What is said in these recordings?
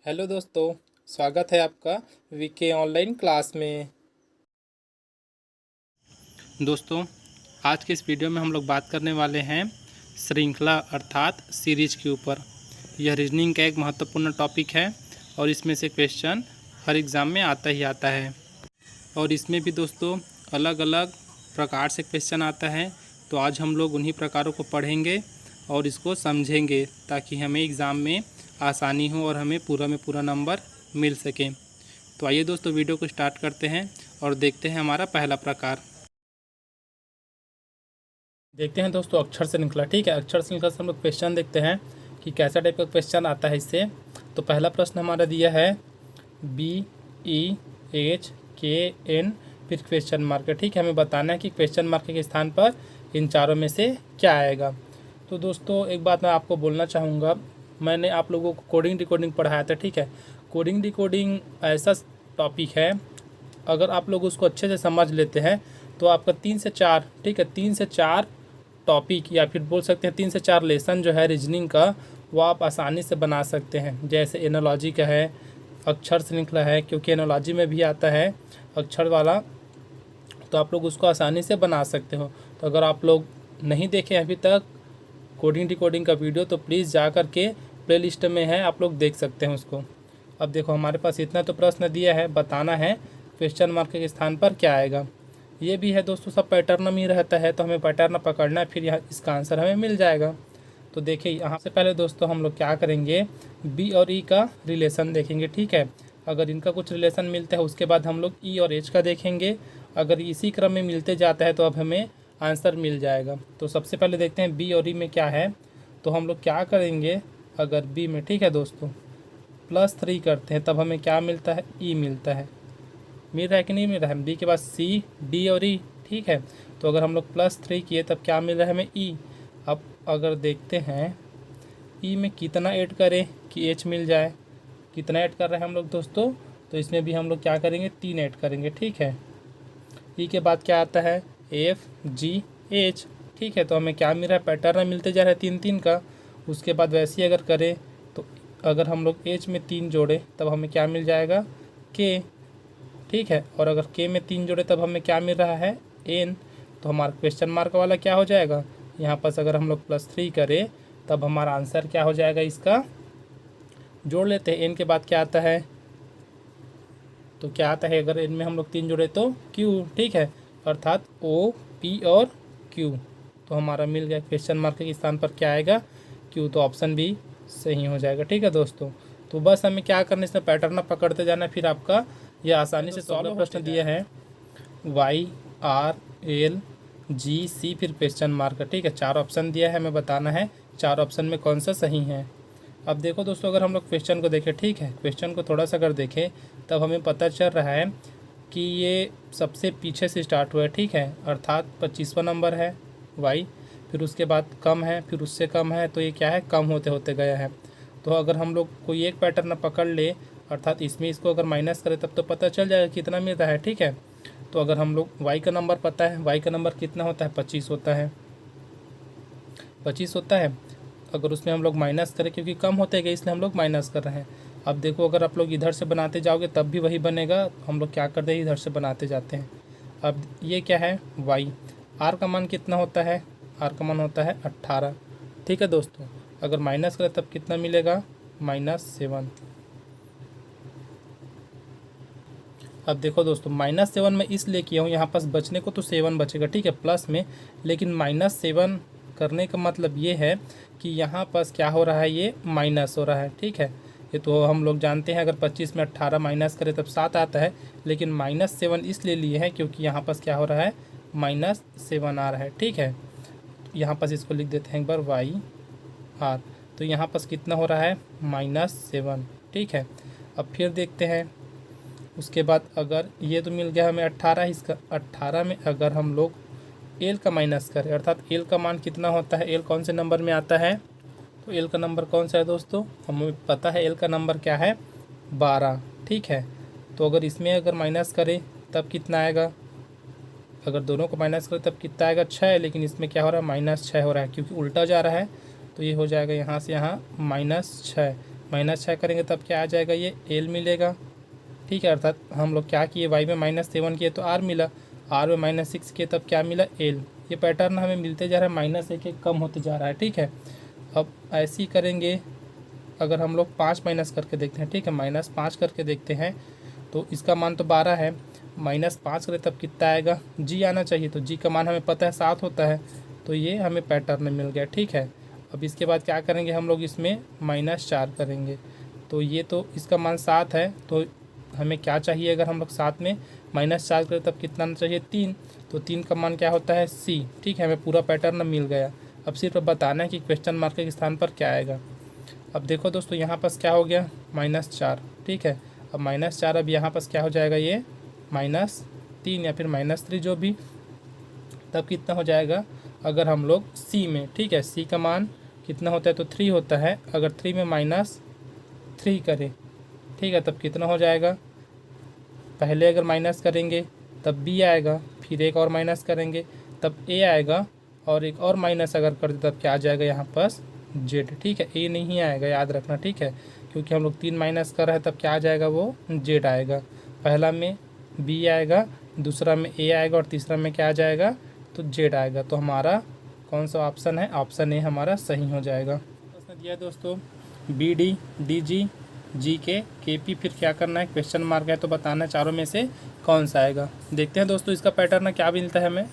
Hello दोस्तों, स्वागत है आपका वीके ऑनलाइन क्लास में। दोस्तों, आज के इस वीडियो में हम लोग बात करने वाले हैं श्रृंखला अर्थात सीरीज के ऊपर। यह रीजनिंग का एक महत्वपूर्ण टॉपिक है और इसमें से क्वेश्चन हर एग्ज़ाम में आता ही आता है। और इसमें भी दोस्तों अलग अलग प्रकार से क्वेश्चन आता है, तो आज हम लोग उन्हीं प्रकारों को पढ़ेंगे और इसको समझेंगे ताकि हमें एग्ज़ाम में आसानी हो और हमें पूरा में पूरा नंबर मिल सके। तो आइए दोस्तों वीडियो को स्टार्ट करते हैं और देखते हैं हमारा पहला प्रकार। देखते हैं दोस्तों अक्षर श्रृंखला। ठीक है, अक्षर श्रृंखला से हम लोग क्वेश्चन देखते हैं कि कैसा टाइप का क्वेश्चन आता है इससे। तो पहला प्रश्न हमारा दिया है BEHKN फिर क्वेश्चन मार्क। ठीक है, हमें बताना है कि क्वेश्चन मार्क के स्थान पर इन चारों में से क्या आएगा। तो दोस्तों एक बात मैं आपको बोलना चाहूँगा, मैंने आप लोगों को कोडिंग डिकोडिंग पढ़ाया था। ठीक है, कोडिंग डिकोडिंग ऐसा टॉपिक है, अगर आप लोग उसको अच्छे से समझ लेते हैं तो आपका 3 से 4, ठीक है, 3 से 4 टॉपिक या फिर बोल सकते हैं 3 से 4 लेसन जो है रीजनिंग का, वो आप आसानी से बना सकते हैं। जैसे एनोलॉजी का है, अक्षर श्रृंखला है, क्योंकि एनोलॉजी में भी आता है अक्षर वाला, तो आप लोग उसको आसानी से बना सकते हो। तो अगर आप लोग नहीं देखें अभी तक कोडिंग डिकोडिंग का वीडियो तो प्लीज़ जा कर के प्लेलिस्ट में है, आप लोग देख सकते हैं उसको। अब देखो हमारे पास इतना तो प्रश्न दिया है, बताना है क्वेश्चन मार्क के स्थान पर क्या आएगा। ये भी है दोस्तों, सब पैटर्न में ही रहता है, तो हमें पैटर्न पकड़ना है, फिर यहाँ इसका आंसर हमें मिल जाएगा। तो देखिए यहाँ से पहले दोस्तों हम लोग क्या करेंगे, बी और ई का रिलेशन देखेंगे। ठीक है, अगर इनका कुछ रिलेशन मिलता है उसके बाद हम लोग ई और एच का देखेंगे। अगर इसी क्रम में मिलते जाता है तो अब हमें आंसर मिल जाएगा। तो सबसे पहले देखते हैं बी और ई में क्या है। तो हम लोग क्या करेंगे, अगर बी में, ठीक है दोस्तों, +3 करते हैं तब हमें क्या मिलता है, ई मिलता है। मिल रहा है कि नहीं मिल रहा है। बी के बाद सी, डी और ई। ठीक है, तो अगर हम लोग +3 किए तब क्या मिल रहा है हमें, ई। अब अगर देखते हैं ई में कितना ऐड करें कि एच मिल जाए, कितना ऐड कर रहे हैं हम लोग दोस्तों, तो इसमें भी हम लोग क्या करेंगे, 3 ऐड करेंगे। ठीक है, ई के बाद क्या आता है, एफ जी एच। ठीक है, तो हमें क्या मिल रहा है, पैटर्न मिलते जा रहा है 3-3 का। उसके बाद वैसे ही अगर करें तो अगर हम लोग एच में 3 जोड़े तब हमें क्या मिल जाएगा, के। ठीक है, और अगर के में 3 जोड़े तब हमें क्या मिल रहा है, एन। तो हमारा क्वेश्चन मार्क वाला क्या हो जाएगा, यहाँ पर अगर हम लोग +3 करें तब हमारा आंसर क्या हो जाएगा, इसका जोड़ लेते हैं। एन के बाद क्या आता है, तो क्या आता है, अगर इनमें हम लोग 3 जोड़े तो क्यू। ठीक है, अर्थात ओ, पी और क्यू। तो हमारा मिल गया, क्वेश्चन मार्क के स्थान पर क्या आएगा, क्यू। तो ऑप्शन भी सही हो जाएगा। ठीक है दोस्तों, तो बस हमें क्या करना है, इसमें पैटर्न पकड़ते जाना है, फिर आपका यह आसानी से सॉल्व। प्रश्न दिया है YRLGC फिर क्वेश्चन मार्क। ठीक है, 4 ऑप्शन दिया है, हमें बताना है 4 ऑप्शन में कौन सा सही है। अब देखो दोस्तों, अगर हम लोग क्वेश्चन को देखें, ठीक है, क्वेश्चन को थोड़ा सा अगर देखें तब हमें पता चल रहा है कि ये सबसे पीछे से स्टार्ट हुआ है। ठीक है, अर्थात 25वां नंबर है वाई, फिर उसके बाद कम है, फिर उससे कम है, तो ये क्या है, कम होते होते गया है। तो अगर हम लोग कोई एक पैटर्न पकड़ ले, अर्थात इसमें इसको अगर माइनस करें तब तो पता चल जाएगा कितना मिल रहा है। ठीक है, तो अगर हम लोग वाई का नंबर पता है, वाई का नंबर कितना होता है, 25 होता है, 25 होता है। अगर उसमें हम लोग माइनस करें, क्योंकि कम होते गए इसलिए हम लोग माइनस कर रहे हैं। अब देखो अगर आप लोग इधर से बनाते जाओगे तब भी वही बनेगा, हम लोग क्या करते हैं, इधर से बनाते जाते हैं। अब ये क्या है, वाई। आर का मान कितना होता है, आर का मान होता है 18। ठीक है दोस्तों, अगर माइनस करें तब कितना मिलेगा, -7। अब देखो दोस्तों, -7 में इसलिए किया हूँ, यहाँ पास बचने को तो 7 बचेगा, ठीक है, प्लस में, लेकिन -7 करने का मतलब ये है कि यहाँ पास क्या हो रहा है, ये माइनस हो रहा है। ठीक है, ये तो हम लोग जानते हैं, अगर 25 में 18 माइनस करें तब 7 आता है, लेकिन -7 इसलिए लिए हैं क्योंकि यहाँ पास क्या हो रहा है, -7 आ रहा है। ठीक है, यहाँ पास इसको लिख देते हैं एक बार, YR। तो यहाँ पास कितना हो रहा है, -7। ठीक है, अब फिर देखते हैं उसके बाद, अगर ये तो मिल गया हमें 18, इसका 18 में अगर हम लोग एल का माइनस करें, अर्थात एल का मान कितना होता है, एल कौन से नंबर में आता है, तो एल का नंबर कौन सा है दोस्तों, हमें पता है एल का नंबर क्या है, 12। ठीक है, तो अगर इसमें अगर माइनस करें तब कितना आएगा, अगर दोनों को माइनस करें तब कितना आएगा, 6। लेकिन इसमें क्या हो रहा है, -6 हो रहा है, क्योंकि उल्टा जा रहा है, तो ये हो जाएगा यहाँ से यहाँ -6। -6 करेंगे तब क्या आ जाएगा, ये एल मिलेगा। ठीक है, अर्थात हम लोग क्या किए, वाई में -7 किए तो आर मिला, आर में -6 किए तब क्या मिला, एल। ये पैटर्न हमें मिलते जा रहा है, -1 कम होते जा रहा है। ठीक है, अब ऐसे ही करेंगे। अगर हम लोग 5 माइनस करके देखते हैं, ठीक है, -5 करके देखते हैं तो इसका मान तो 12 है, -5 करें तब कितना आएगा, जी आना चाहिए। तो जी का मान हमें पता है 7 होता है, तो ये हमें पैटर्न मिल गया। ठीक है, अब इसके बाद क्या करेंगे हम लोग, इसमें -4 करेंगे तो ये तो इसका मान 7 है, तो हमें क्या चाहिए, अगर हम लोग 7 में -4 करें तब कितना आना चाहिए, 3। तो 3 का मान क्या होता है, सी। ठीक है, हमें पूरा पैटर्न मिल गया। अब सिर्फ बताना है कि क्वेश्चन मार्क के स्थान पर क्या आएगा। अब देखो दोस्तों, यहाँ पास क्या हो गया, -4। ठीक है, अब -4 अब यहाँ पास क्या हो जाएगा, ये -3 या फिर -3 जो भी, तब कितना हो जाएगा, अगर हम लोग सी में, ठीक है, सी का मान कितना होता है तो 3 होता है। अगर 3 में -3 करें, ठीक है, तब कितना हो जाएगा, पहले अगर माइनस करेंगे तब बी आएगा, फिर एक और माइनस करेंगे तब ए आएगा, और एक और माइनस अगर कर दे तब क्या आ जाएगा यहाँ पास, जेड। ठीक है, ए नहीं आएगा, याद रखना। ठीक है, क्योंकि हम लोग 3 माइनस कर रहे हैं तब क्या आ जाएगा, वो जेड आएगा। पहला में बी आएगा, दूसरा में ए आएगा, और तीसरा में क्या आ जाएगा, तो जेड आएगा। तो हमारा कौन सा ऑप्शन है, ऑप्शन ए हमारा सही हो जाएगा। प्रश्न दिया दोस्तों, बी डी डी जी जी के पी, फिर क्या करना है, क्वेश्चन मार्क है तो बताना चारों में से कौन सा आएगा। देखते हैं दोस्तों इसका पैटर्न क्या मिलता है हमें।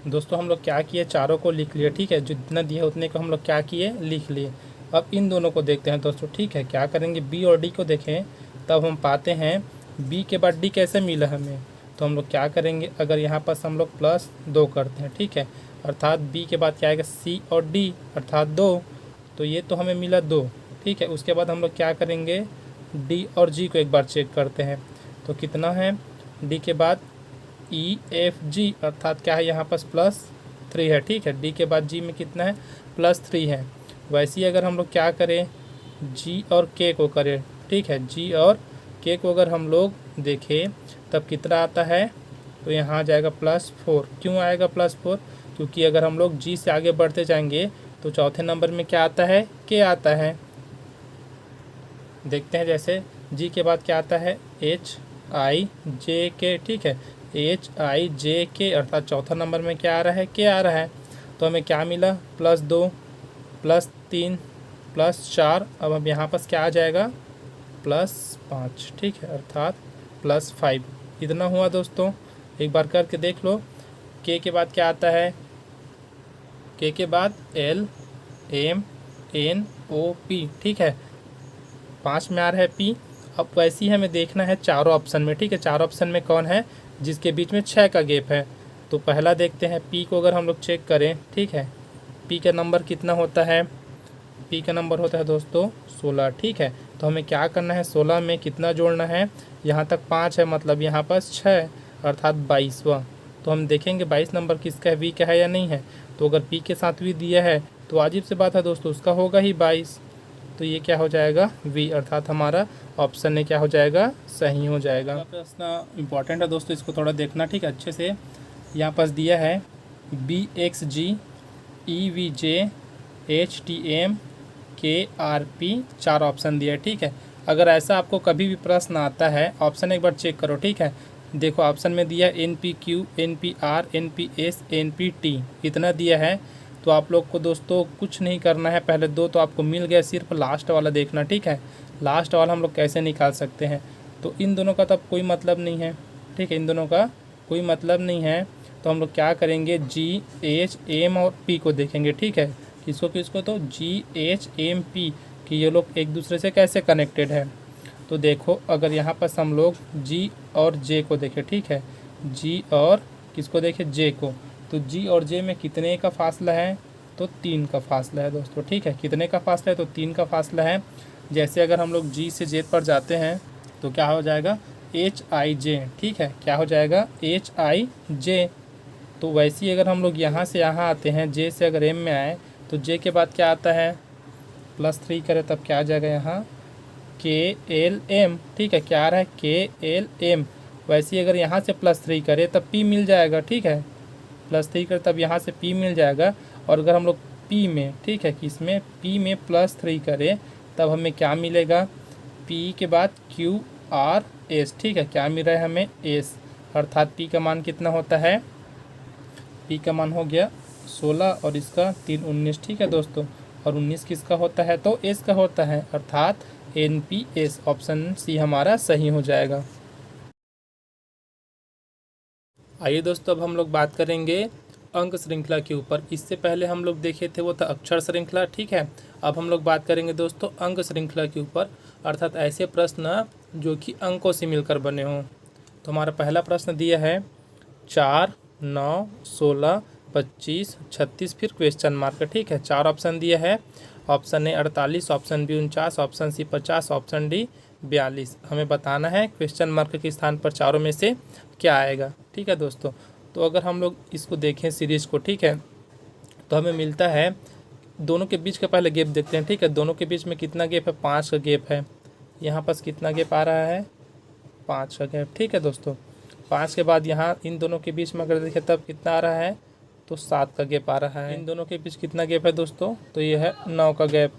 दोस्तों हम लोग क्या किए, चारों को लिख लिए। ठीक है, जितना दिया उतने को हम लोग क्या किए, लिख लिए। अब इन दोनों को देखते हैं दोस्तों। ठीक है, क्या करेंगे, बी और डी को देखें तब हम पाते हैं बी के बाद डी कैसे मिला हमें। तो हम लोग क्या करेंगे, अगर यहाँ पर हम लोग +2 करते हैं, ठीक है, अर्थात बी के बाद क्या आएगा, सी और डी अर्थात 2, तो ये तो हमें मिला 2। ठीक है, उसके बाद हम लोग क्या करेंगे, डी और जी को एक बार चेक करते हैं तो कितना है, डी के बाद ई एफ जी अर्थात क्या है, यहाँ पर +3 है। ठीक है, डी के बाद जी में कितना है, +3 है। वैसे ही अगर हम लोग क्या करें, जी और के को करें, ठीक है, जी और के को अगर हम लोग देखें तब कितना आता है, तो यहाँ आ जाएगा +4। क्यों आएगा +4, क्योंकि अगर हम लोग जी से आगे बढ़ते जाएंगे तो चौथे नंबर में क्या आता है, के आता है। देखते हैं, जैसे जी के बाद क्या आता है, एच आई जे के। ठीक है, एच आई जे के अर्थात चौथा नंबर में क्या आ रहा है, के आ रहा है। तो हमें क्या मिला, +2 +3 +4। अब यहाँ पास क्या आ जाएगा, +5। ठीक है, अर्थात +5। इतना हुआ दोस्तों, एक बार करके देख लो। के बाद क्या आता है, के बाद L M N O P. ठीक है, 5 में आ रहा है पी। अब वैसे ही हमें देखना है चारों ऑप्शन में। ठीक है, चारों ऑप्शन में कौन है जिसके बीच में 6 का गैप है। तो पहला देखते हैं पी को, अगर हम लोग चेक करें, ठीक है, पी का नंबर कितना होता है, पी का नंबर होता है दोस्तों 16। ठीक है, तो हमें क्या करना है, 16 में कितना जोड़ना है, यहाँ तक 5 है, मतलब यहाँ पास 6 अर्थात 22वां। तो हम देखेंगे 22 नंबर किसका है, वी का है या नहीं है। तो अगर पी के साथ वी दिया है तो अजीब सी बात है दोस्तों, उसका होगा ही 22। तो ये क्या हो जाएगा, वी, अर्थात हमारा ऑप्शन ए क्या हो जाएगा, सही हो जाएगा। प्रश्न इंपॉर्टेंट है दोस्तों, इसको थोड़ा देखना ठीक है अच्छे से। यहाँ पास दिया है B X G E V J H T M K R P, 4 option दिया है। ठीक है, अगर ऐसा आपको कभी भी प्रश्न आता है, ऑप्शन एक बार चेक करो। ठीक है, देखो ऑप्शन में दिया N P Q, N P R, N P S, N P T, इतना दिया है। तो आप लोग को दोस्तों कुछ नहीं करना है, पहले 2 तो आपको मिल गया, सिर्फ लास्ट वाला देखना। ठीक है, लास्ट वाला हम लोग कैसे निकाल सकते हैं, तो इन दोनों का तब कोई मतलब नहीं है। ठीक है, इन दोनों का कोई मतलब नहीं है, तो हम लोग क्या करेंगे, जी एच एम और पी को देखेंगे। ठीक है, किसको तो जी एच एम पी कि ये लोग एक दूसरे से कैसे कनेक्टेड है। तो देखो अगर यहाँ पर हम लोग जी और जे को देखें, ठीक है, जी और किसको देखें, जे को, तो जी और जे में कितने का फासला है, तो 3 का फासला है दोस्तों। ठीक है, कितने का फासला है, तो 3 का फासला है। जैसे अगर हम लोग जी से जे पर जाते हैं तो क्या हो जाएगा, एच आई जे। ठीक है, क्या हो जाएगा, एच आई जे। तो वैसे ही अगर हम लोग यहाँ से यहाँ आते हैं, जे से अगर एम में आए तो जे के बाद क्या आता है, +3 करें तब क्या आ जाएगा यहाँ, के एल एम। ठीक है, क्या आ रहा है, के एल एम। वैसे ही अगर यहाँ से +3 करें तब पी मिल जाएगा। ठीक है, +3 करें तब यहाँ से पी मिल जाएगा। और अगर हम लोग पी में, ठीक है, किसमें, पी में +3 करें तब हमें क्या मिलेगा, P के बाद QRS, ठीक है। क्या मिल रहा है हमें, S, अर्थात P का मान कितना होता है, P का मान हो गया 16 और इसका 3 19, ठीक है दोस्तों। और 19 किसका होता है, तो S का होता है, अर्थात NPS, ऑप्शन सी हमारा सही हो जाएगा। आइए दोस्तों, अब हम लोग बात करेंगे अंक श्रृंखला के ऊपर। इससे पहले हम लोग देखे थे वो था अक्षर श्रृंखला, ठीक है। अब हम लोग बात करेंगे दोस्तों अंक श्रृंखला के ऊपर, अर्थात ऐसे प्रश्न जो कि अंकों से मिलकर बने हों। तो हमारा पहला प्रश्न दिया है 4, 9, 16, 25, 36, फिर क्वेश्चन मार्क, ठीक है। 4 ऑप्शन दिया है, option A 48, option B 49, option C 50, option D 42। हमें बताना है क्वेश्चन मार्क के स्थान पर चारों में से क्या आएगा, ठीक है दोस्तों। तो अगर हम लोग इसको देखें सीरीज को, ठीक है, तो हमें मिलता है, दोनों के बीच का पहले गैप देखते हैं, ठीक है। दोनों के बीच में कितना गैप है, 5 का गैप है। यहाँ पास कितना गैप आ रहा है, 5 का गैप, ठीक है दोस्तों। 5 के बाद यहाँ इन दोनों के बीच में अगर देखें तब कितना आ रहा है, तो 7 का गैप आ रहा है। इन दोनों के बीच कितना गैप है दोस्तों, तो ये है 9 का गैप।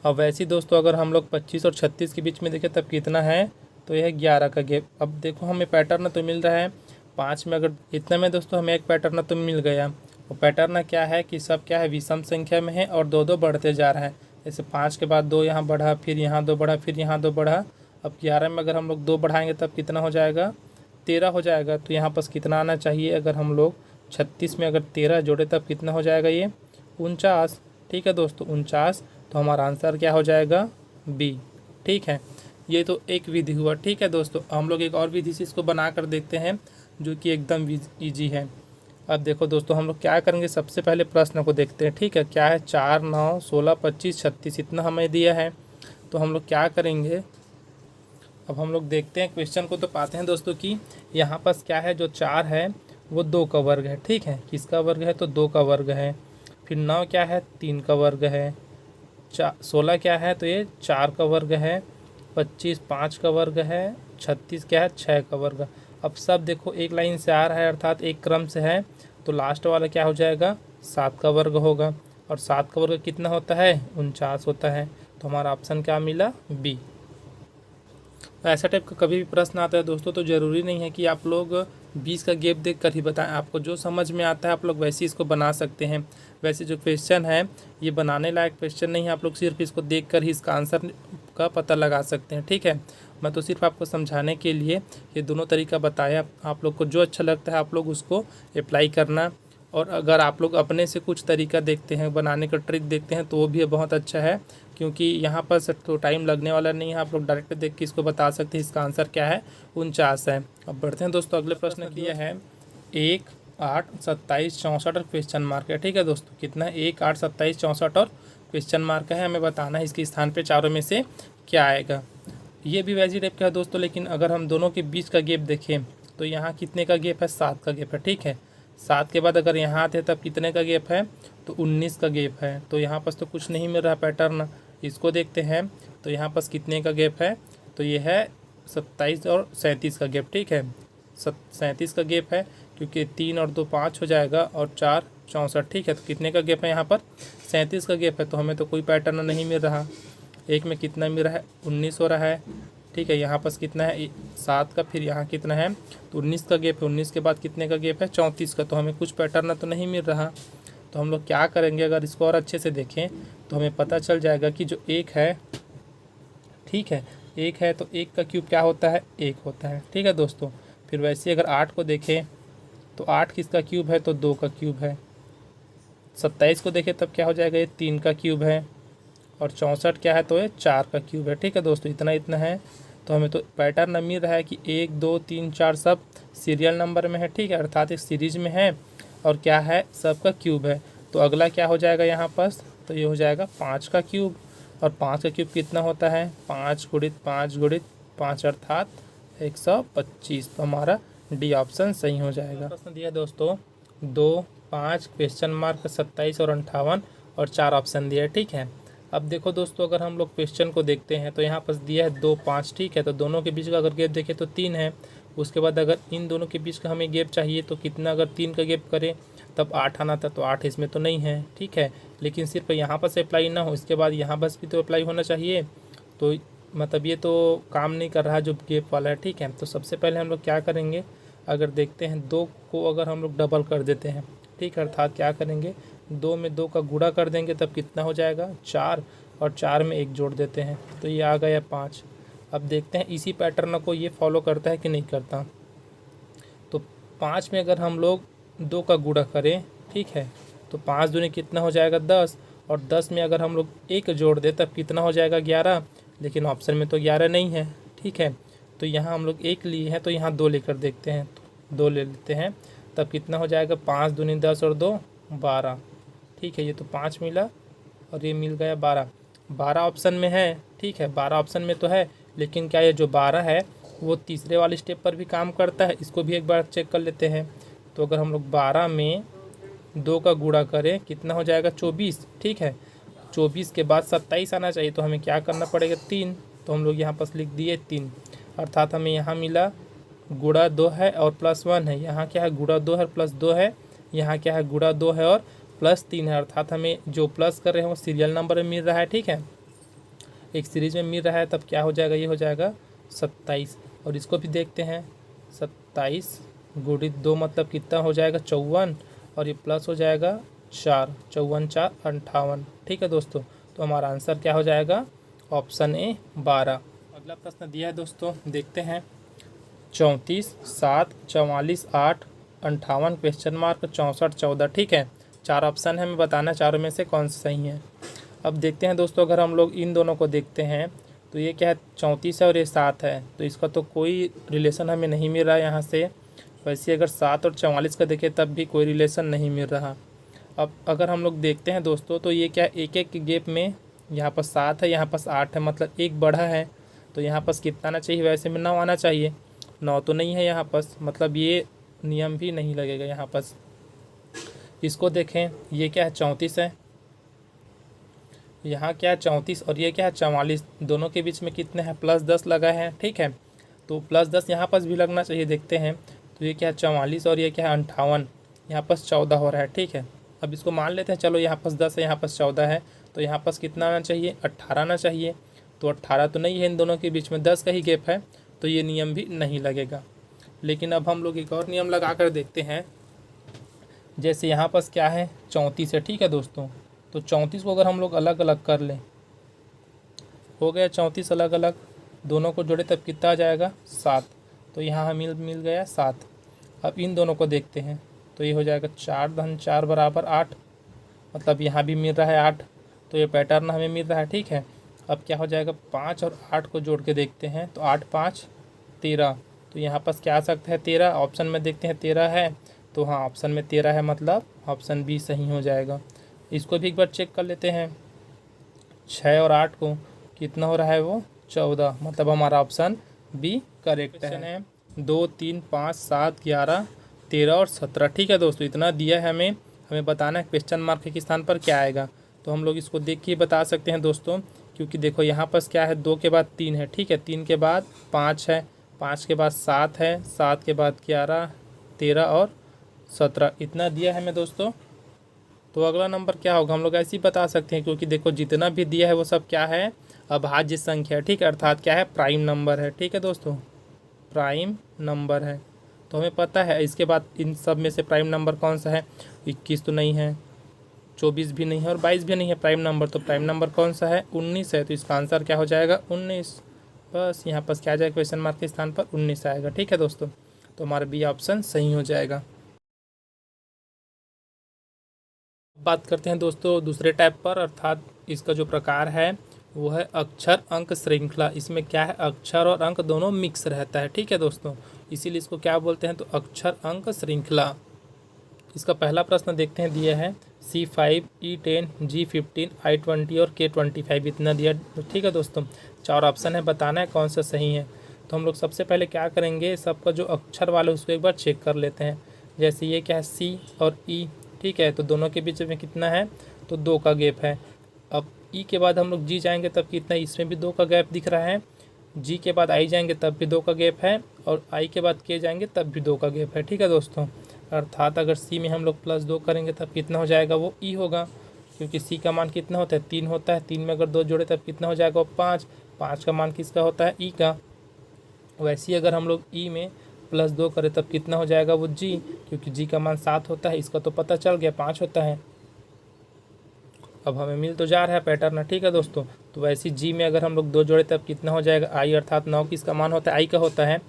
अब वैसे ही दोस्तों अगर हम लोग 25 और 36 के बीच में देखें तब कितना है, तो यह है 11 का गैप। अब देखो हमें पैटर्न तो मिल रहा है 5 में, अगर इतना में दोस्तों हमें एक पैटर्न तो मिल गया। और पैटर्न क्या है कि सब क्या है, विषम संख्या में है और 2 2 बढ़ते जा रहा है। जैसे 5 के बाद 2 यहाँ बढ़ा, फिर यहाँ 2 बढ़ा, फिर यहाँ 2 बढ़ा। अब 11 में अगर हम लोग 2 बढ़ाएंगे तब कितना हो जाएगा, 13 हो जाएगा। तो यहाँ पास कितना आना चाहिए, अगर हम लोग 36 में अगर 13 जोड़े तब कितना हो जाएगा, ये 49, ठीक है दोस्तों, 49। तो हमारा आंसर क्या हो जाएगा, बी, ठीक है। ये तो एक विधि हुआ, ठीक है दोस्तों। हम लोग एक और विधि से इसको बना कर देखते हैं जो कि एकदम ईजी है। अब देखो दोस्तों हम लोग क्या करेंगे, सबसे पहले प्रश्न को देखते हैं, ठीक है। क्या है, 4, 9, 16, 25, 36, इतना हमें दिया है। तो हम लोग क्या करेंगे, अब हम लोग देखते हैं क्वेश्चन को, तो पाते हैं दोस्तों कि यहाँ पास क्या है, जो 4 है वो 2 का वर्ग है, ठीक है। किसका वर्ग है, तो 2 का वर्ग है। फिर 9 क्या है, 3 का वर्ग है। 16 क्या है, तो ये 4 का वर्ग है। 25 5 का वर्ग है। 36 क्या है, 6 का वर्ग। अब सब देखो एक लाइन से आ रहा है, अर्थात एक क्रम से है। तो लास्ट वाला क्या हो जाएगा, 7 का वर्ग होगा। और 7 का वर्ग कितना होता है, 49 होता है। तो हमारा ऑप्शन क्या मिला, बी। ऐसा टाइप का कभी भी प्रश्न आता है दोस्तों, तो ज़रूरी नहीं है कि आप लोग 20 का गैप देख कर ही बताएं। आपको जो समझ में आता है आप लोग वैसे इसको बना सकते हैं। वैसे जो क्वेश्चन है ये बनाने लायक क्वेश्चन नहीं है, आप लोग सिर्फ इसको देख कर ही इसका आंसर का पता लगा सकते हैं, ठीक है। मैं तो सिर्फ आपको समझाने के लिए ये दोनों तरीका बताया। आप लोग को जो अच्छा लगता है आप लोग उसको अप्लाई करना। और अगर आप लोग अपने से कुछ तरीका देखते हैं, बनाने का ट्रिक देखते हैं, तो वो भी बहुत अच्छा है, क्योंकि यहाँ पर तो टाइम लगने वाला नहीं है। आप लोग डायरेक्ट देख के इसको बता सकते हैं इसका आंसर क्या है, 49 है। अब बढ़ते हैं दोस्तों, अगले प्रश्न दिया है 1, 8, 27, 64 और क्वेश्चन मार्क है, ठीक है दोस्तों। कितना है, 1, 8, 27, 64 और क्वेश्चन मार्क है। हमें बताना है इसके स्थान पे चारों में से क्या आएगा। ये भी वैसी टाइप का है दोस्तों, लेकिन अगर हम दोनों के बीच का गैप देखें तो यहाँ कितने का गैप है, 7 का गैप है, ठीक है। 7 के बाद अगर यहाँ आते तब कितने का गैप है, तो 19 का गैप है। तो यहाँ पास तो कुछ नहीं मिल रहा पैटर्न, इसको देखते हैं। तो यहाँ पास कितने का गैप है, तो ये है 27 और 37 का गैप, ठीक है। 37 का गैप है, क्योंकि 3 और 2 5 हो जाएगा, और 4 64, ठीक है। तो कितने का गैप है, यहाँ पर 37 का गैप है। तो हमें तो कोई पैटर्न नहीं मिल रहा। एक में कितना मिल रहा है, 19 हो रहा है, ठीक है। यहाँ पास कितना है, 7 का, फिर यहाँ कितना है, तो 19 का गैप है। 19 के बाद कितने का गैप है, 34 का। तो हमें कुछ पैटर्न तो नहीं मिल रहा। तो हम लोग क्या करेंगे, अगर इसको और अच्छे से देखें तो हमें पता चल जाएगा कि जो 1 है, ठीक है, 1 है तो 1 का क्यूब क्या होता है, 1 होता है, ठीक है दोस्तों। फिर वैसे अगर 8 को देखें तो 8 किसका क्यूब है, तो 2 का क्यूब है। 27 को देखें तब क्या हो जाएगा, ये 3 का क्यूब है। और 64 क्या है, तो ये 4 का क्यूब है, ठीक है दोस्तों। इतना है। तो हमें तो पैटर्न मिल रहा है कि 1 2 3 4 सब सीरियल नंबर में है, ठीक है, अर्थात एक सीरीज में है। और क्या है, सबका क्यूब है। तो अगला क्या हो जाएगा यहाँ पास, तो ये हो जाएगा 5 का क्यूब। और 5 का क्यूब कितना होता है, 5 गुणित 5 गुणित 5 अर्थात 125। तो हमारा डी ऑप्शन सही हो जाएगा। प्रश्न दिया दोस्तों 2, 5, क्वेश्चन मार्क 27 और 58 और 4 ऑप्शन दिया है, ठीक है। अब देखो दोस्तों, अगर हम लोग क्वेश्चन को देखते हैं तो यहाँ पर दिया है 2, 5, ठीक है। तो दोनों के बीच का अगर गैप देखें तो 3 है। उसके बाद अगर इन दोनों के बीच का हमें गैप चाहिए तो कितना, अगर 3 का गैप करें तब 8 आना था, तो 8 इसमें तो नहीं है, ठीक है, लेकिन सिर्फ यहाँ पर से अप्लाई ना हो, इसके बाद यहाँ बस भी तो अप्लाई होना चाहिए। तो मतलब ये तो काम नहीं कर रहा जो गैप वाला है, ठीक है। तो सबसे पहले हम लोग क्या करेंगे, अगर देखते हैं 2 को अगर हम लोग डबल कर देते हैं, ठीक है, अर्थात क्या करेंगे 2 में 2 का गुणा कर देंगे तब कितना हो जाएगा 4, और 4 में 1 जोड़ देते हैं तो ये आ गया 5। अब देखते हैं इसी पैटर्न को ये फॉलो करता है कि नहीं करता। तो 5 में अगर हम लोग 2 का गुणा करें, ठीक है, तो 5 दूनी कितना हो जाएगा 10, और 10 में अगर हम लोग 1 जोड़ दें तब कितना हो जाएगा 11, लेकिन ऑप्शन में तो 11 नहीं है, ठीक है। तो यहाँ हम लोग 1 लिए हैं तो यहाँ 2 लेकर देखते हैं, तो 2 ले लेते हैं तब कितना हो जाएगा 5 दूनी 10 और 2 12, ठीक है। ये तो 5 मिला और ये मिल गया 12। 12 ऑप्शन में है, ठीक है, 12 ऑप्शन में तो है, लेकिन क्या ये जो 12 है वो तीसरे वाले स्टेप पर भी काम करता है, इसको भी एक बार चेक कर लेते हैं। तो अगर हम लोग 12 में 2 का गुणा करें कितना हो जाएगा 24, ठीक है। 24 के बाद 27 आना चाहिए, तो हमें क्या करना पड़ेगा 3, तो हम लोग यहाँ पर लिख दिए 3, अर्थात हमें यहाँ मिला गुणा 2 है और प्लस 1 है, यहाँ क्या है गुणा 2 है प्लस 2 है, यहाँ क्या है गुणा 2 है और प्लस 3 है, अर्थात हमें जो प्लस कर रहे हैं वो सीरियल नंबर में मिल रहा है, ठीक है, एक सीरीज में मिल रहा है। तब क्या हो जाएगा, ये हो जाएगा 27। और इसको भी देखते हैं, 27 गुणित 2 मतलब कितना हो जाएगा 54, और ये प्लस हो जाएगा 4, 54 4 58, ठीक है दोस्तों। तो हमारा आंसर क्या हो जाएगा ऑप्शन ए 12। अगला प्रश्न दिया है दोस्तों, देखते हैं 34 7 44 8 58 क्वेश्चन मार्क 64 14, ठीक है। 4 ऑप्शन है, हमें बताना चारों में से कौन सा सही है। अब देखते हैं दोस्तों, अगर हम लोग इन दोनों को देखते हैं तो ये क्या है 34 है और ये 7 है, तो इसका तो कोई रिलेशन हमें नहीं मिल रहा है यहाँ से। वैसे अगर 7 और 44 का देखें तब भी कोई रिलेशन नहीं मिल रहा। अब अगर हम लोग देखते हैं दोस्तों तो ये क्या एक एक के गैप में यहाँ पर 7 है, यहाँ पर 8 है, मतलब एक बढ़ा है, तो यहाँ पर कितना आना चाहिए, वैसे में 9 आना चाहिए, 9 तो नहीं है यहाँ पर, मतलब ये नियम भी नहीं लगेगा यहाँ पर। इसको देखें, ये क्या है 34 है, यहाँ क्या है 34 और ये क्या है 44, दोनों के बीच में कितने हैं प्लस 10 लगा है, ठीक है। तो प्लस 10 यहाँ पर भी लगना चाहिए, देखते हैं। तो ये क्या है 44 और ये क्या है 58, यहाँ पर 14 हो रहा है, ठीक है। अब इसको मान लेते हैं, चलो यहाँ पर 10 है, यहाँ पर 14 है, तो यहाँ पर कितना आना चाहिए 18 आना चाहिए। तो 18 तो नहीं है, इन दोनों के बीच में 10 का ही गैप है, तो ये नियम भी नहीं लगेगा। लेकिन अब हम लोग एक और नियम लगा कर देखते हैं। जैसे यहाँ पर क्या है 34 है, ठीक है दोस्तों, तो 34 को अगर हम लोग अलग अलग कर लें, हो गया 34 अलग अलग, दोनों को जोड़े तब कितना आ जाएगा 7, तो यहाँ मिल गया 7। अब इन दोनों को देखते हैं तो ये हो जाएगा 4 धन 4 बराबर 8, मतलब यहाँ भी मिल रहा है 8, तो ये पैटर्न हमें मिल रहा है, ठीक है। अब क्या हो जाएगा 5 और 8 को जोड़ के देखते हैं, तो 8 5 13, तो यहाँ पर क्या आ सकता है 13, ऑप्शन में देखते हैं 13 है, तो हाँ ऑप्शन में 13 है, मतलब ऑप्शन बी सही हो जाएगा। इसको भी एक बार चेक कर लेते हैं, 6 और 8 को कितना हो रहा है वो 14, मतलब हमारा ऑप्शन बी करेक्ट है। 2 3 5 7 11 13 और 17, ठीक है दोस्तों, इतना दिया है हमें बताना है क्वेश्चन मार्क के स्थान पर क्या आएगा। तो हम लोग इसको देख के बता सकते हैं दोस्तों, क्योंकि देखो यहाँ पर क्या है 2 के बाद 3 है, ठीक है, 3 के बाद 5 है, 5 के बाद 7 है, 7 के बाद 11 13 और 17, इतना दिया है हमें दोस्तों। तो अगला नंबर क्या होगा, हम लोग ऐसे ही बता सकते हैं, क्योंकि देखो जितना भी दिया है वो सब क्या है अभाज्य संख्या, ठीक है, अर्थात क्या है प्राइम नंबर है, ठीक है दोस्तों, प्राइम नंबर है। तो हमें पता है इसके बाद इन सब में से प्राइम नंबर कौन सा है, 21 तो नहीं है, 24 भी नहीं है और 22 भी नहीं है प्राइम नंबर, तो प्राइम नंबर कौन सा है 19 है, तो इसका आंसर क्या हो जाएगा 19। बस यहाँ पर क्या जाएगा क्वेश्चन मार्क के स्थान पर 19 आएगा, ठीक है दोस्तों। तो हमारा बी ऑप्शन सही हो जाएगा। बात करते हैं दोस्तों दूसरे टाइप पर, अर्थात इसका जो प्रकार है वो है अक्षर अंक श्रृंखला। इसमें क्या है अक्षर और अंक दोनों मिक्स रहता है, ठीक है दोस्तों, इसीलिए इसको क्या बोलते हैं तो अक्षर अंक श्रृंखला। इसका पहला प्रश्न देखते हैं, दिया है C5 E10 G15 I20 और K25, इतना दिया, ठीक है दोस्तों। 4 ऑप्शन है, बताना है कौन सा सही है। तो हम लोग सबसे पहले क्या करेंगे, सबका जो अक्षर वाला है उसको एक बार चेक कर लेते हैं। जैसे ये क्या है C और E, ठीक है, तो दोनों के बीच में कितना है तो 2 का गैप है। अब E के बाद हम लोग G जाएंगे तब कितना, इसमें भी 2 का गैप दिख रहा है, G के बाद I जाएंगे तब भी 2 का गैप है, और I के बाद K जाएंगे तब भी 2 का गैप है, ठीक है दोस्तों। अर्थात अगर C में हम लोग +2 करेंगे तब कितना हो जाएगा वो E होगा, क्योंकि सी का मान कितना होता है 3 होता है, 3 में अगर 2 जोड़े तब कितना हो जाएगा 5, 5 का मान किसका होता है ई का। वैसे ही अगर हम लोग ई में +2 करें तब कितना हो जाएगा वो जी, क्योंकि जी का मान 7 होता है, इसका तो पता चल गया 5 होता है। अब हमें मिल तो जा रहा है पैटर्न, ठीक है दोस्तों। तो वैसे जी में अगर हम लोग 2 जोड़े तब कितना हो जाएगा आई, अर्थात 9 किसका मान होता है आई का होता है।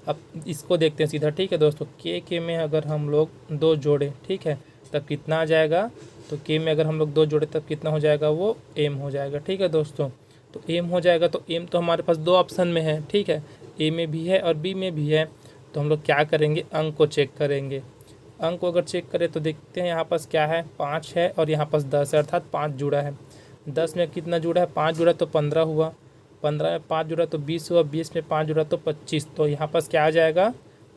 अब इसको देखते हैं सीधा, ठीक है दोस्तों। के में अगर हम लोग 2 जोड़े, ठीक है, तब कितना आ जाएगा, तो के में अगर हम लोग 2 जोड़े तब कितना हो जाएगा वो एम हो जाएगा, ठीक है दोस्तों। तो एम हो जाएगा, तो एम तो हमारे पास 2 ऑप्शन में है, ठीक है, ए में भी है और बी में भी है। तो हम लोग क्या करेंगे, अंक को चेक करेंगे। अंक को अगर चेक करें तो देखते हैं यहाँ पास क्या है 5 है और यहाँ पास 10 है, अर्थात 5 जुड़ा है। 10 में कितना जुड़ा है 5 जुड़ा तो 15 हुआ, 15 में 5 जुड़ा तो 20 हुआ, 20 में 5 जुड़ा तो 25। तो यहाँ पास क्या आ जाएगा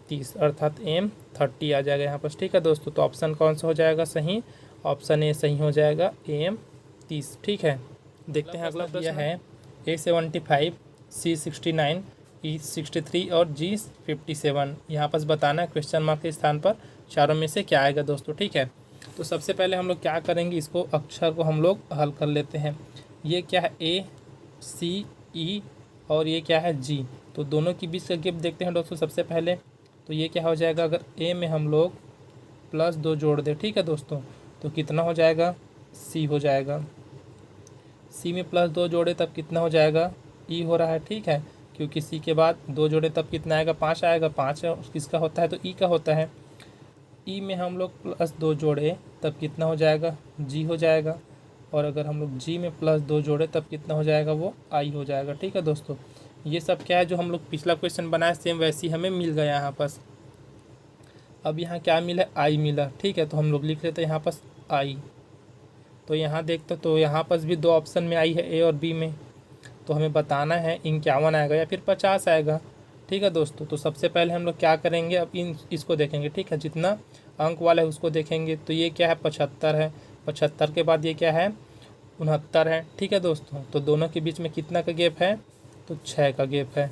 30, अर्थात एम 30 आ जाएगा यहाँ पास, ठीक है दोस्तों। तो ऑप्शन कौन सा हो जाएगा सही, ऑप्शन ए सही हो जाएगा, एम 30, ठीक है। देखते हैं अगला प्रश्न है A75, C69, E63 और G57। यहाँ पास बताना है क्वेश्चन मार्क के स्थान पर चारों में से क्या आएगा दोस्तों, ठीक है। तो सबसे पहले हम लोग क्या करेंगे, इसको अक्षर को हम लोग हल कर लेते हैं। ये क्या है ए, सी, ई और ये क्या है जी। तो दोनों के बीच का गैप देखते हैं दोस्तों सबसे पहले। तो ये क्या हो जाएगा, अगर ए में हम लोग +2 जोड़ दें, ठीक है दोस्तों, तो कितना हो जाएगा सी हो जाएगा। सी में +2 जोड़े तब कितना हो जाएगा ई हो रहा है, ठीक है, क्योंकि सी के बाद 2 जोड़े तब कितना आएगा 5 आएगा, 5 किसका होता है तो ई का होता है। ई में हम लोग +2 जोड़े तब कितना हो जाएगा जी हो जाएगा, और अगर हम लोग जी में +2 जोड़े तब कितना हो जाएगा वो आई हो जाएगा, ठीक है दोस्तों। ये सब क्या है जो हम लोग पिछला क्वेश्चन बनाए सेम वैसे ही हमें मिल गया यहाँ पास। अब यहाँ क्या मिला आई मिला, ठीक है, तो हम लोग लिख लेते हैं यहाँ पास आई। तो यहाँ देखते तो यहाँ पास भी 2 ऑप्शन में आई है ए और बी में, तो हमें बताना है 51 आएगा या फिर 50 आएगा, ठीक है दोस्तों। तो सबसे पहले हम लोग क्या करेंगे, अब इसको देखेंगे, ठीक है, जितना अंक वाला है उसको देखेंगे। तो ये क्या है 75 है, 75 के बाद ये क्या है 69 है, ठीक है दोस्तों। तो दोनों के बीच में कितना का गैप है, तो 6 का गैप है।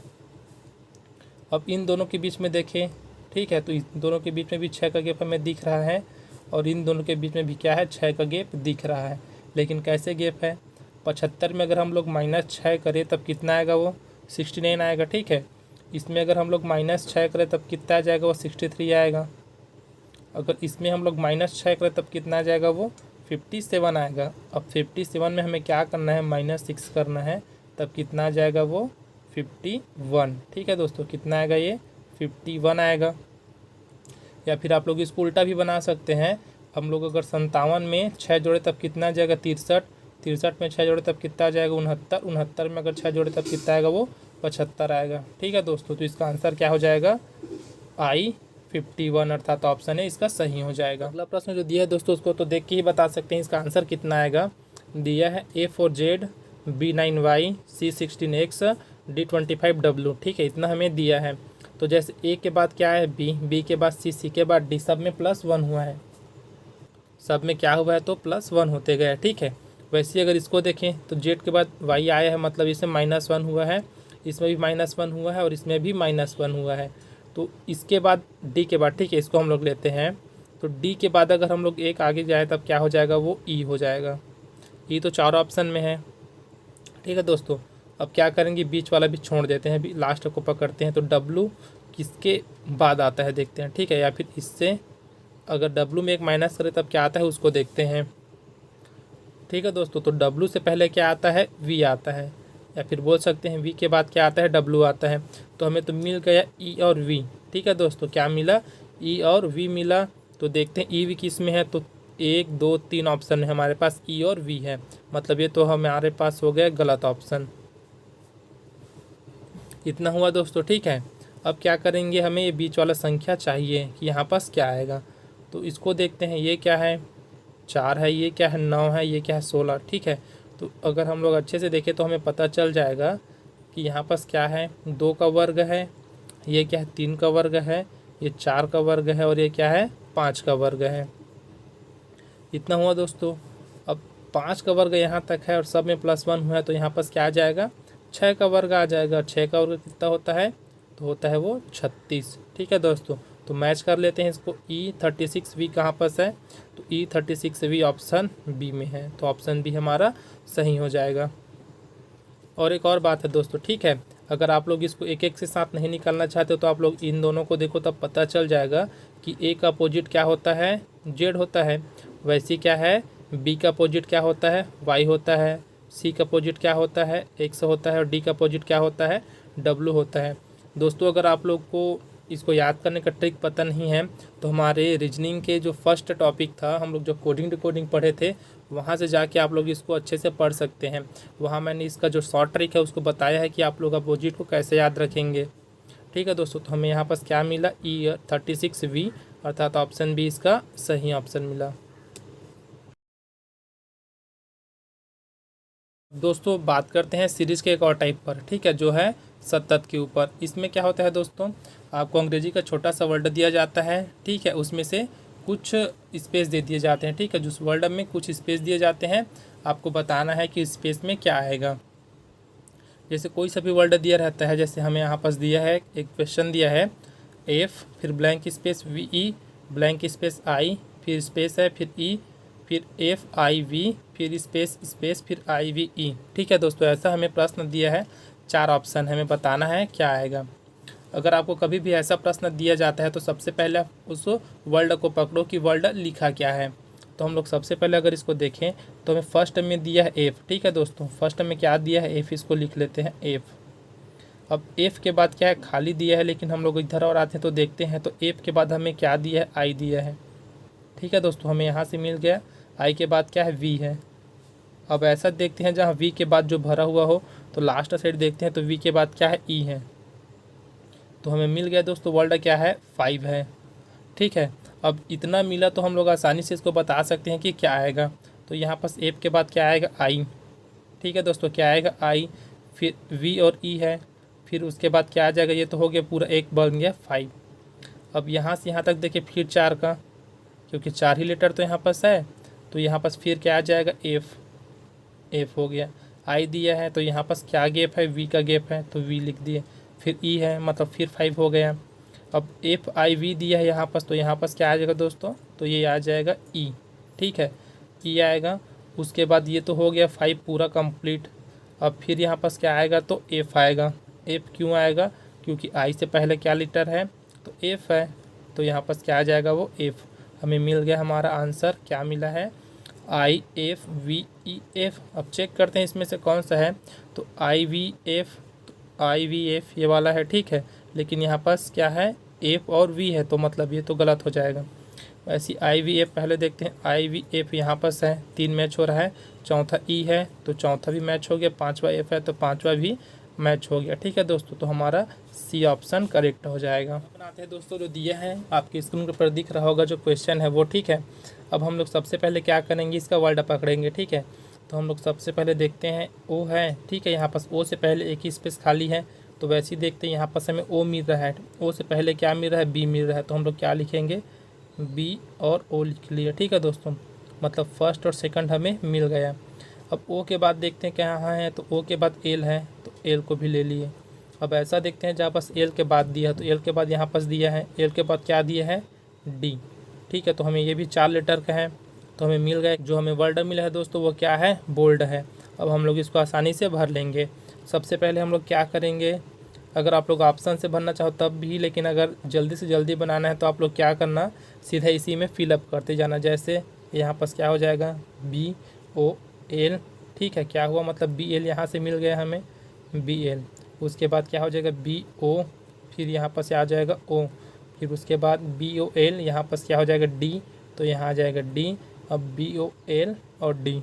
अब इन दोनों के बीच में देखें, ठीक है, तो इन दोनों के बीच में भी 6 का गैप हमें दिख रहा है, और इन दोनों के बीच में भी क्या है 6 का गैप दिख रहा है। लेकिन कैसे गैप है, 75 में अगर हम लोग -6 करें तब कितना आएगा वो 69 आएगा, ठीक है। इसमें अगर हम लोग -6 करें तब कितना आ जाएगा वो 63 आएगा। अगर इसमें हम लोग -6 करें तब कितना आ जाएगा वो 57 आएगा। अब 57 में हमें क्या करना है -6 करना है, तब कितना आ जाएगा वो 51, ठीक है दोस्तों। कितना आएगा ये 51 आएगा। या फिर आप लोग इसको उल्टा भी बना सकते हैं। हम लोग अगर 57 में 6 जोड़े तब कितना आ जाएगा 63, 63 में 6 जोड़े तब कितना आ जाएगा 69, 69 में अगर 6 जोड़े तब कितना आएगा वो 75 आएगा, ठीक है दोस्तों। तो इसका आंसर क्या हो जाएगा आई 51, अर्थात ऑप्शन है इसका सही हो जाएगा। अगला प्रश्न जो दिया है दोस्तों उसको तो देख के ही बता सकते हैं इसका आंसर कितना आएगा। दिया है A4Z, B9Y, C16X, D25W, ठीक है, इतना हमें दिया है। तो जैसे ए के बाद क्या है बी, बी के बाद सी, सी के बाद डी, सब में +1 हुआ है, सब में क्या हुआ है तो +1 होते गए, ठीक है। वैसे अगर इसको देखें तो जेड के बाद वाई आया है, मतलब इसमें -1 हुआ है, इसमें भी -1 हुआ है और इसमें भी -1 हुआ है। तो इसके बाद डी के बाद, ठीक है, इसको हम लोग लेते हैं। तो डी के बाद अगर हम लोग एक आगे जाए तब क्या हो जाएगा वो ई हो जाएगा। ई तो 4 ऑप्शन में है, ठीक है दोस्तों। अब क्या करेंगे बीच वाला भी छोड़ देते हैं, लास्ट को पकड़ते हैं। तो डब्लू किसके बाद आता है देखते हैं, ठीक है, या फिर इससे अगर डब्लू में एक माइनस करें तब क्या आता है उसको देखते हैं, ठीक है दोस्तों। तो डब्लू से पहले क्या आता है वी आता है, या फिर बोल सकते हैं वी के बाद क्या आता है डब्लू आता है। तो हमें तो मिल गया ई और वी, ठीक है दोस्तों। क्या मिला ई और वी मिला। तो देखते हैं ई वी किस में है, तो 1 2 3 ऑप्शन है हमारे पास ई और वी है, मतलब ये तो हमारे पास हो गया गलत ऑप्शन। इतना हुआ दोस्तों, ठीक है। अब क्या करेंगे, हमें ये बीच वाला संख्या चाहिए कि यहाँ पास क्या आएगा। तो इसको देखते हैं, ये क्या है 4 है, ये क्या है 9 है, ये क्या है 16, ठीक है। तो अगर हम लोग अच्छे से देखें तो हमें पता चल जाएगा कि यहाँ पास क्या है 2 का वर्ग है, ये क्या है 3 का वर्ग है, ये 4 का वर्ग है और ये क्या है 5 का वर्ग है। इतना हुआ दोस्तों। अब 5 का वर्ग यहाँ तक है और सब में +1 हुआ है, तो यहाँ पास क्या आ जाएगा 6 का वर्ग आ जाएगा। 6 का वर्ग कितना होता है तो होता है वो 36, ठीक है दोस्तों। तो मैच कर लेते हैं इसको। E36V कहाँ पर है, तो E36V ऑप्शन बी में है, तो ऑप्शन बी हमारा सही हो जाएगा। और एक और बात है दोस्तों, ठीक है, अगर आप लोग इसको एक एक से साथ नहीं निकालना चाहते तो आप लोग इन दोनों को देखो, तब पता चल जाएगा कि ए का अपोजिट क्या होता है, जेड होता है। वैसे क्या है, बी का अपोजिट क्या होता है, वाई होता है। सी का अपोजिट क्या होता है, एक्स होता है। और डी का अपोजिट क्या होता है, डब्लू होता है। दोस्तों अगर आप लोग को इसको याद करने का ट्रिक पता नहीं है तो हमारे रीजनिंग के जो फर्स्ट टॉपिक था, हम लोग जो कोडिंग डिकोडिंग पढ़े थे, वहाँ से जाके आप लोग इसको अच्छे से पढ़ सकते हैं। वहाँ मैंने इसका जो शॉर्ट ट्रिक है उसको बताया है कि आप लोग अपोजिट को कैसे याद रखेंगे। ठीक है दोस्तों, तो हमें यहाँ पर क्या मिला, E36V, अर्थात ऑप्शन बी इसका सही ऑप्शन मिला। दोस्तों बात करते हैं सीरीज़ के एक और टाइप पर, ठीक है, जो है सतत के ऊपर। इसमें क्या होता है दोस्तों, आपको अंग्रेजी का छोटा सा वर्ड दिया जाता है, ठीक है, उसमें से कुछ स्पेस दे दिए जाते हैं, ठीक है, जिस वर्ड में कुछ स्पेस दिए जाते हैं आपको बताना है कि स्पेस में क्या आएगा। जैसे कोई सा भी वर्ड दिया रहता है, जैसे हमें यहाँ पास दिया है, एक क्वेश्चन दिया है एफ, फिर blank space VE, blank space I, फिर स्पेस है, फिर ई, फिर FIV, फिर स्पेस स्पेस, फिर IVE। ठीक है दोस्तों, ऐसा हमें प्रश्न दिया है, 4 ऑप्शन हमें बताना है क्या आएगा। अगर आपको कभी भी ऐसा प्रश्न दिया जाता है तो सबसे पहले उस वर्ड को पकड़ो कि वर्ड लिखा क्या है। तो हम लोग सबसे पहले अगर इसको देखें तो हमें फर्स्ट में दिया है एफ़, ठीक है दोस्तों, फर्स्ट में क्या दिया है, एफ़, इसको लिख लेते हैं एफ़। अब एफ़ के बाद क्या है, खाली दिया है, लेकिन हम लोग इधर और आते हैं तो देखते हैं, तो एफ़ के बाद हमें क्या दिया है, आई दिया है। ठीक है दोस्तों, हमें यहाँ से मिल गया, आई के बाद क्या है, वी है। अब ऐसा देखते हैं जहाँ वी के बाद जो भरा हुआ हो, तो लास्ट साइड देखते हैं तो वी के बाद क्या है, ई है। तो हमें मिल गया दोस्तों, वर्ड क्या है, 5 है। ठीक है, अब इतना मिला तो हम लोग आसानी से इसको बता सकते हैं कि क्या आएगा। तो यहाँ पास एफ के बाद क्या आएगा, आई। ठीक है दोस्तों, क्या आएगा, आई, फिर वी और ई है, फिर उसके बाद क्या आ जाएगा, ये तो हो गया पूरा एक बन गया 5। अब यहाँ से यहाँ तक देखिए फिर 4 का, क्योंकि 4 ही लेटर तो यहाँ पास है, तो यहाँ पास फिर क्या आ जाएगा, एफ़, एफ़ हो गया। आई दिया है तो यहाँ पास क्या गैप है, वी का गैप है, तो वी लिख दिए। फिर ई है, मतलब फिर 5 हो गया। अब FIV दिया है यहाँ पास, तो यहाँ पास क्या आ जाएगा दोस्तों, तो ये आ जाएगा ई। ठीक है, ई आएगा। उसके बाद ये तो हो गया 5 पूरा कंप्लीट। अब फिर यहाँ पास क्या आएगा, तो एफ़ आएगा। एफ़ क्यों आएगा, क्योंकि आई से पहले क्या लेटर है, तो एफ़ है, तो यहाँ पास क्या आ जाएगा, वो एफ़। हमें मिल गया हमारा आंसर, क्या मिला है, IFVEF। अब चेक करते हैं इसमें से कौन सा है, तो IVF, तो IVF ये वाला है, ठीक है, लेकिन यहाँ पास क्या है, एफ और वी है, तो मतलब ये तो गलत हो जाएगा। ऐसी IVF पहले देखते हैं, IVF यहाँ पास है, 3 मैच हो रहा है, चौथा ई है तो चौथा भी मैच हो गया, 5वां एफ है तो 5वां भी मैच हो गया। ठीक है दोस्तों, तो हमारा सी ऑप्शन करेक्ट हो जाएगा। बनाते हैं दोस्तों, जो दिया है आपकी स्क्रीन पर दिख रहा होगा जो क्वेश्चन है वो, ठीक है। अब हम लोग सबसे पहले क्या करेंगे, इसका वर्ड पकड़ेंगे, ठीक है। तो हम लोग सबसे पहले देखते हैं ओ है, ठीक है, यहाँ पास ओ से पहले एक ही स्पेस खाली है, तो वैसे ही देखते हैं यहाँ पास हमें ओ मिल रहा है, ओ से पहले क्या मिल रहा है, बी मिल रहा है, तो हम लोग क्या लिखेंगे, बी और ओ लिख लिया। ठीक है दोस्तों, मतलब फर्स्ट और सेकंड हमें मिल गया। अब ओ के बाद देखते हैं क्या है, तो ओ के बाद एल है, तो एल को भी ले लिए। अब ऐसा देखते हैं जहाँ पास एल के बाद दिया, तो एल के बाद यहाँ पास दिया है, एल के बाद क्या दिया है, डी। ठीक है, तो हमें ये भी 4 लेटर का है, तो हमें मिल गया। जो हमें वर्ड मिला है दोस्तों वो क्या है, बोल्ड है। अब हम लोग इसको आसानी से भर लेंगे। सबसे पहले हम लोग क्या करेंगे, अगर आप लोग ऑप्शन से भरना चाहो तब भी, लेकिन अगर जल्दी से जल्दी बनाना है तो आप लोग क्या करना, सीधा इसी में फिलअप करते जाना। जैसे यहाँ पास क्या हो जाएगा, BOL, ठीक है, क्या हुआ, मतलब BL यहाँ से मिल गया हमें, BL। उसके बाद क्या हो जाएगा, BO, फिर यहाँ पास आ जाएगा O, फिर उसके बाद BOL, यहाँ पास क्या हो जाएगा, D, तो यहाँ आ जाएगा D। अब BOL और D,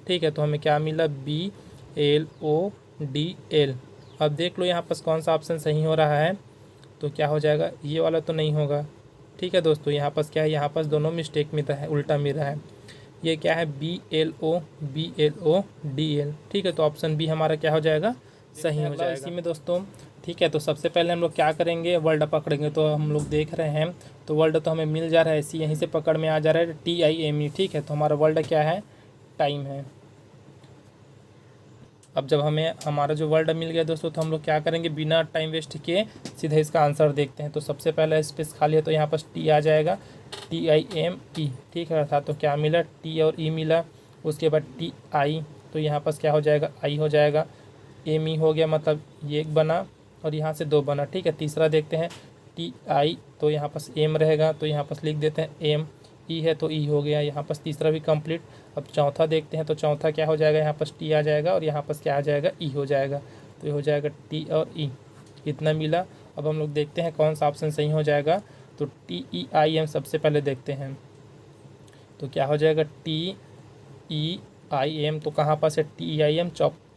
ठीक है, तो हमें क्या मिला, BLODL। अब देख लो यहाँ पास कौन सा ऑप्शन सही हो रहा है, तो क्या हो जाएगा, ये वाला तो नहीं होगा। ठीक है दोस्तों, यहाँ पास क्या है, यहाँ पास दोनों मिस्टेक मिल रहा है, उल्टा मिल रहा है। ये क्या है, BLODL। ठीक है, तो ऑप्शन बी हमारा क्या हो जाएगा, सही हो जाएगा इसी में दोस्तों। ठीक है, तो सबसे पहले हम लोग क्या करेंगे, वर्ड पकड़ेंगे। तो हम लोग देख रहे हैं तो वर्ड तो हमें मिल जा रहा है, इसी यहीं से पकड़ में आ जा रहा है, TIME। ठीक है, तो हमारा वर्ड क्या है, टाइम है। अब जब हमें हमारा जो वर्ड मिल गया दोस्तों, तो हम लोग क्या करेंगे, बिना टाइम वेस्ट किए सीधा इसका आंसर देखते हैं। तो सबसे पहला स्पेस खाली है तो यहाँ पर टी आ जाएगा, TIME, ठीक है। अर्थात तो क्या मिला, टी और ई मिला। उसके बाद TI, तो यहाँ पर क्या हो जाएगा, आई हो जाएगा। ME हो गया, मतलब ये एक बना और यहाँ से 2 बना, ठीक है। तीसरा देखते हैं TI, तो यहाँ पर एम रहेगा, तो यहाँ पर लिख देते हैं एम। ई है तो ई हो गया, यहाँ पर तीसरा भी कंप्लीट। अब चौथा देखते हैं, तो चौथा क्या हो जाएगा, यहाँ पर टी आ जाएगा और यहाँ पर क्या आ जाएगा, ई हो जाएगा। तो ये हो जाएगा टी और ई, इतना मिला। अब हम लोग देखते हैं कौन सा ऑप्शन सही हो जाएगा। तो TEIM सबसे पहले देखते हैं, तो क्या हो जाएगा, TEIM, तो कहाँ पर है, TEIM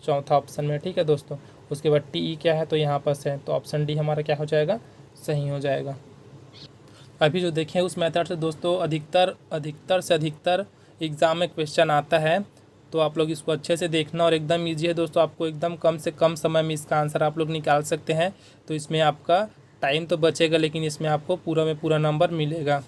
चौथा ऑप्शन में, ठीक है दोस्तों। उसके बाद TE क्या है, तो यहाँ पर है, तो ऑप्शन डी हमारा क्या हो जाएगा, सही हो जाएगा। अभी जो देखें उस मेथड से दोस्तों अधिकतर से अधिकतर एग्ज़ाम में क्वेश्चन आता है, तो आप लोग इसको अच्छे से देखना। और एकदम ईजी है दोस्तों, आपको एकदम कम से कम समय में इसका आंसर आप लोग निकाल सकते हैं। तो इसमें आपका टाइम तो बचेगा, लेकिन इसमें आपको पूरा में पूरा नंबर मिलेगा,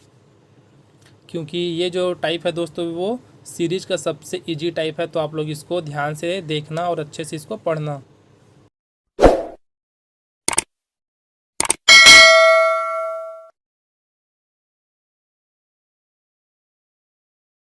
क्योंकि ये जो टाइप है दोस्तों वो सीरीज का सबसे ईजी टाइप है। तो आप लोग इसको ध्यान से देखना और अच्छे से इसको पढ़ना।